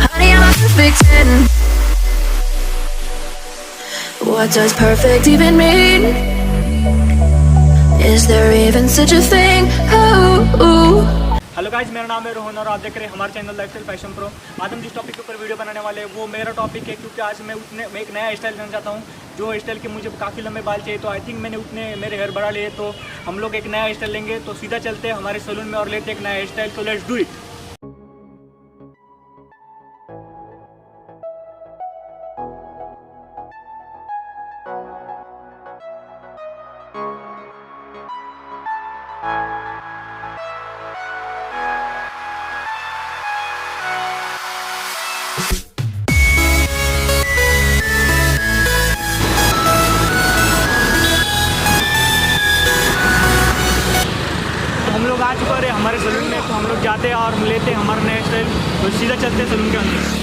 Honey, I'm a perfect 10. What does perfect even mean? Is there even such a thing? Hello guys, मेरा नाम है रोहन और आप देख रहे हैं हमारे चैनल लाइफस्टाइल फैशन प्रो। आज हम जिस टॉपिक के ऊपर वीडियो बनाने वाले हैं वो मेरा टॉपिक है, क्योंकि आज मैं एक नया स्टाइल देना चाहता हूँ। जो स्टाइल के मुझे काफ़ी लंबे बाल चाहिए, तो आई थिंक मैंने उतने मेरे हेयर बढ़ा लिए, तो हम लोग एक नया स्टाइल लेंगे। तो सीधा चलते हैं हमारे सैलून में और लेते एक नया स्टाइल। तो लेट्स डू इट। हम लोग आ चुके हैं हमारे सैलून में, तो हम लोग जाते हैं और लेते हैं हमारा नया स्टाइल। तो सीधा चलते हैं सैलून के अंदर।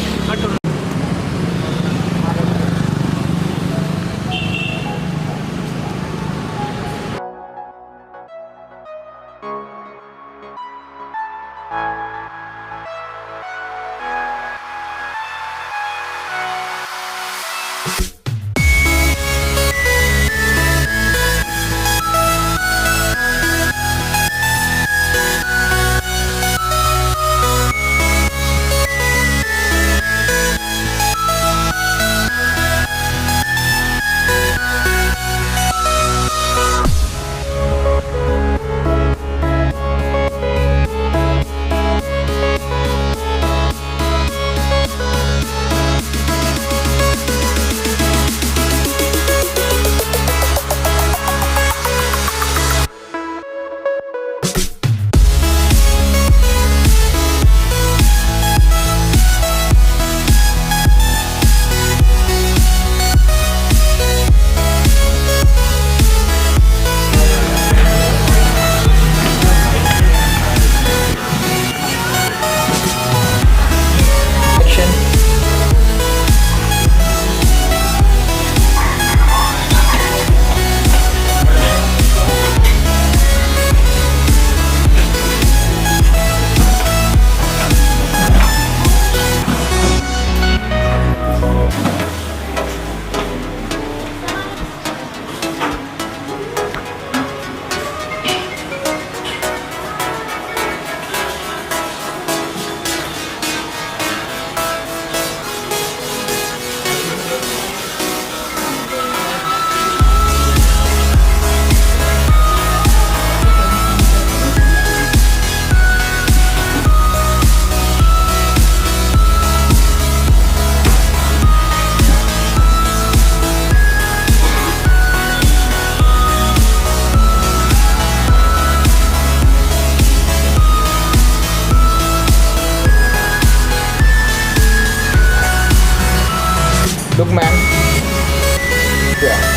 Look, man. Yeah.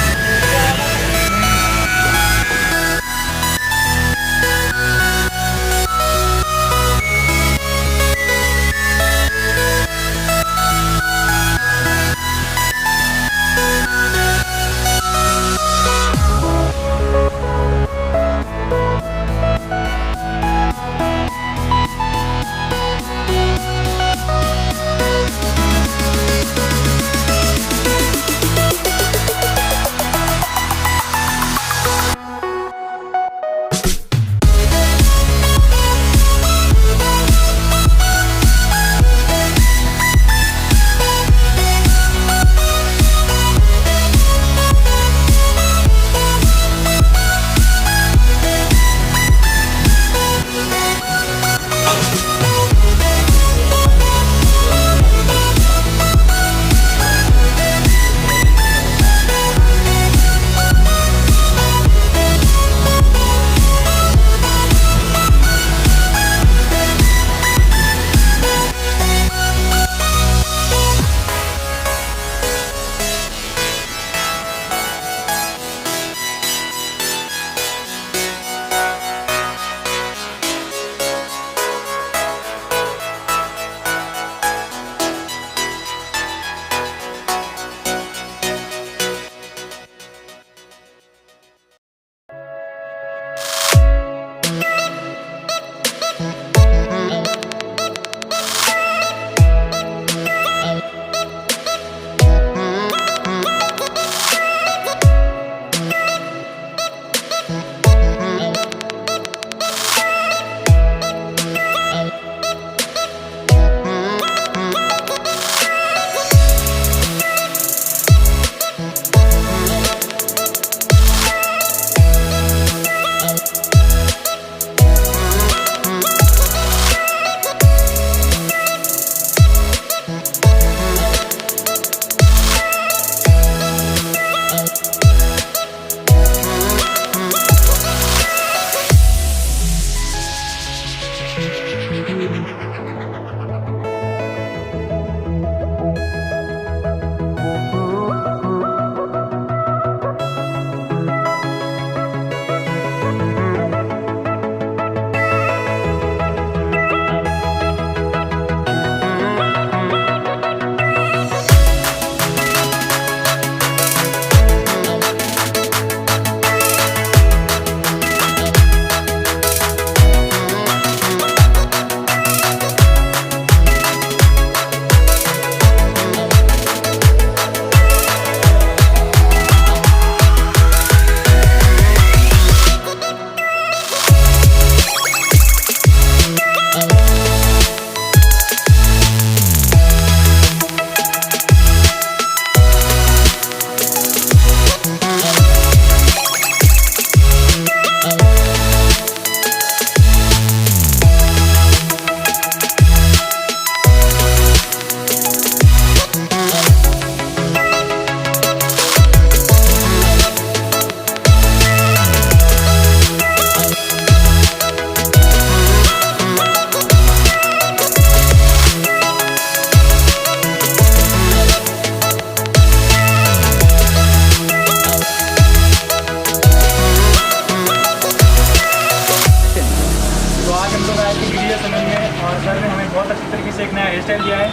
बहुत अच्छी तरीके से एक नया हेयर स्टाइल दिया है।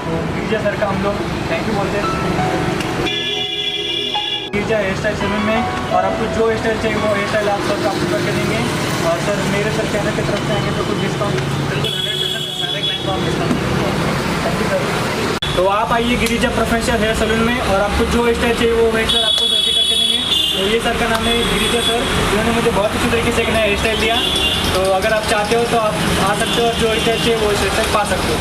तो गिरजा सर का हम लोग थैंक यू बोलते हैं, गिरजा हेयर स्टाइल सैलून में। और आपको जो हेयर स्टाइल चाहिए वो हेयर स्टाइल आप सर आपको करके देंगे। और सर मेरे सर चैनल की तरफ से आएंगे तो कुछ डिस्काउंट बिल्कुल 100% थैंक यू सर। तो आप आइए गिरिजा प्रोफेशनल हेयर सैलून में और आपको जो हेयर स्टाइल चाहिए वो हेयर स्टाइल आपको करके देंगे। तो ये सर का नाम है गिरिजा सर, जिन्होंने मुझे बहुत अच्छी तरीके से एक नया हेयर स्टाइल दिया। तो अगर आप चाहते हो तो आप आ सकते हो और जो हेयर स्टाइल चाहिए वो हेयर स्टाइल पा सकते हो।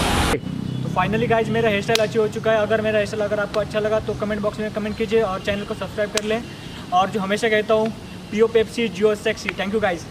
तो फाइनली गाइज मेरा हेयर स्टाइल अच्छा हो चुका है। अगर मेरा हेयर स्टाइल अगर आपको अच्छा लगा तो कमेंट बॉक्स में कमेंट कीजिए और चैनल को सब्सक्राइब कर लें। और जो हमेशा कहता हूँ पियो Pepsi Jio sexy. Thank you guys.